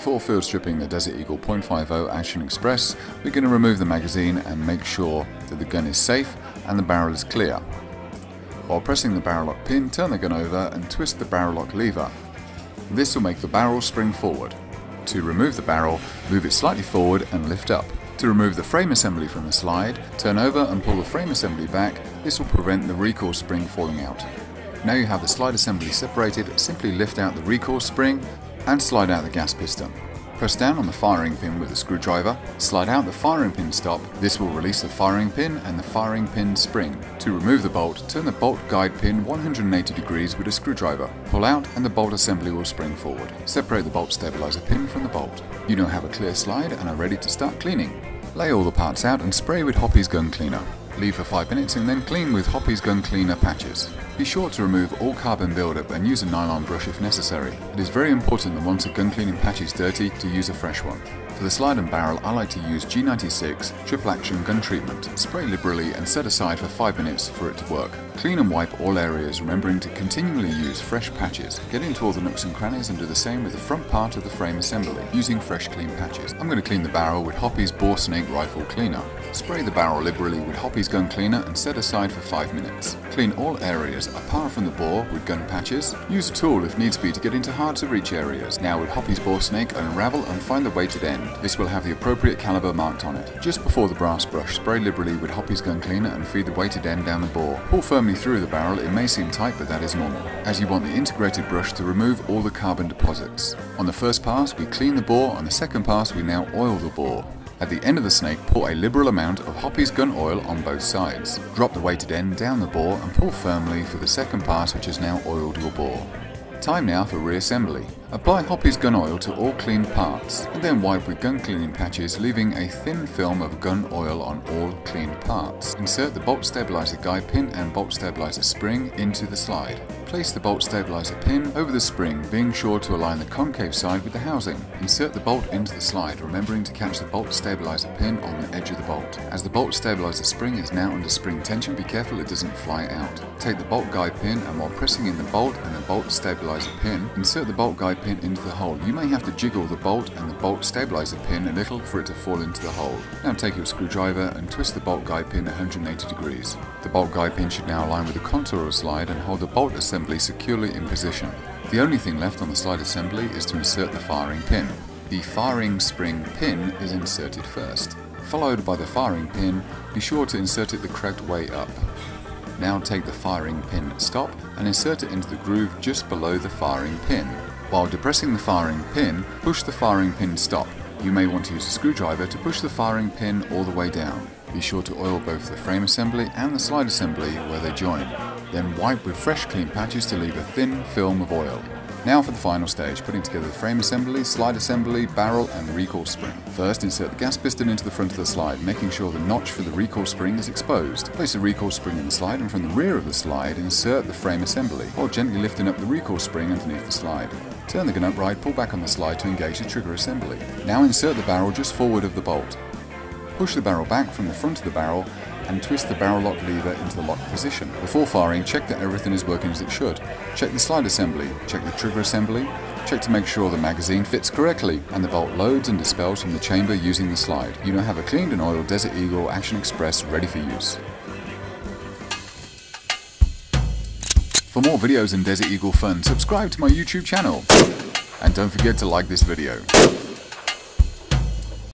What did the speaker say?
Before field stripping the Desert Eagle .50 Action Express, we're going to remove the magazine and make sure that the gun is safe and the barrel is clear. While pressing the barrel lock pin, turn the gun over and twist the barrel lock lever. This will make the barrel spring forward. To remove the barrel, move it slightly forward and lift up. To remove the frame assembly from the slide, turn over and pull the frame assembly back. This will prevent the recoil spring falling out. Now you have the slide assembly separated, simply lift out the recoil spring and slide out the gas piston. Press down on the firing pin with a screwdriver, slide out the firing pin stop. This will release the firing pin and the firing pin spring. To remove the bolt, turn the bolt guide pin 180 degrees with a screwdriver. Pull out and the bolt assembly will spring forward. Separate the bolt stabilizer pin from the bolt. You now have a clear slide and are ready to start cleaning. Lay all the parts out and spray with Hoppy's gun cleaner. Leave for 5 minutes and then clean with Hoppy's gun cleaner patches. Be sure to remove all carbon buildup and use a nylon brush if necessary. It is very important that once a gun cleaning patch is dirty, to use a fresh one. For the slide and barrel, I like to use G96 Triple Action Gun Treatment. Spray liberally and set aside for 5 minutes for it to work. Clean and wipe all areas, remembering to continually use fresh patches. Get into all the nooks and crannies and do the same with the front part of the frame assembly, using fresh clean patches. I'm going to clean the barrel with Hoppy's Bore Snake Rifle Cleaner. Spray the barrel liberally with Hoppy's Gun Cleaner and set aside for 5 minutes. Clean all areas apart from the bore with gun patches. Use a tool if needs be to get into hard to reach areas. Now with Hoppy's Bore Snake, unravel and find the weighted end. This will have the appropriate caliber marked on it. Just before the brass brush, spray liberally with Hoppy's Gun Cleaner and feed the weighted end down the bore. Pull firmly through the barrel. It may seem tight, but that is normal, as you want the integrated brush to remove all the carbon deposits. On the first pass, we clean the bore. On the second pass, we now oil the bore. At the end of the snake, pour a liberal amount of Hoppy's gun oil on both sides. Drop the weighted end down the bore and pull firmly for the second pass, which has now oiled your bore. Time now for reassembly. Apply Hoppy's gun oil to all cleaned parts, and then wipe with gun cleaning patches, leaving a thin film of gun oil on all cleaned parts. Insert the bolt stabilizer guide pin and bolt stabilizer spring into the slide. Place the bolt stabilizer pin over the spring, being sure to align the concave side with the housing. Insert the bolt into the slide, remembering to catch the bolt stabilizer pin on the edge of the bolt. As the bolt stabilizer spring is now under spring tension, be careful it doesn't fly out. Take the bolt guide pin and while pressing in the bolt and the bolt stabilizer pin, insert the bolt guide pin into the hole. You may have to jiggle the bolt and the bolt stabilizer pin a little for it to fall into the hole. Now take your screwdriver and twist the bolt guide pin 180 degrees. The bolt guide pin should now align with the contour of the slide and hold the bolt assembly securely in position. The only thing left on the slide assembly is to insert the firing pin. The firing spring pin is inserted first, followed by the firing pin. Be sure to insert it the correct way up. Now take the firing pin stop and insert it into the groove just below the firing pin. While depressing the firing pin, push the firing pin stop. You may want to use a screwdriver to push the firing pin all the way down. Be sure to oil both the frame assembly and the slide assembly where they join. Then wipe with fresh clean patches to leave a thin film of oil. Now for the final stage, putting together the frame assembly, slide assembly, barrel and recoil spring. First, insert the gas piston into the front of the slide, making sure the notch for the recoil spring is exposed. Place the recoil spring in the slide, and from the rear of the slide, insert the frame assembly, while gently lifting up the recoil spring underneath the slide. Turn the gun upright, pull back on the slide to engage the trigger assembly. Now insert the barrel just forward of the bolt. Push the barrel back from the front of the barrel and twist the barrel lock lever into the lock position. Before firing, check that everything is working as it should. Check the slide assembly, check the trigger assembly, check to make sure the magazine fits correctly and the bolt loads and dispels from the chamber using the slide. You now have a cleaned and oiled Desert Eagle Action Express ready for use. For more videos and Desert Eagle fun, subscribe to my YouTube channel. And don't forget to like this video.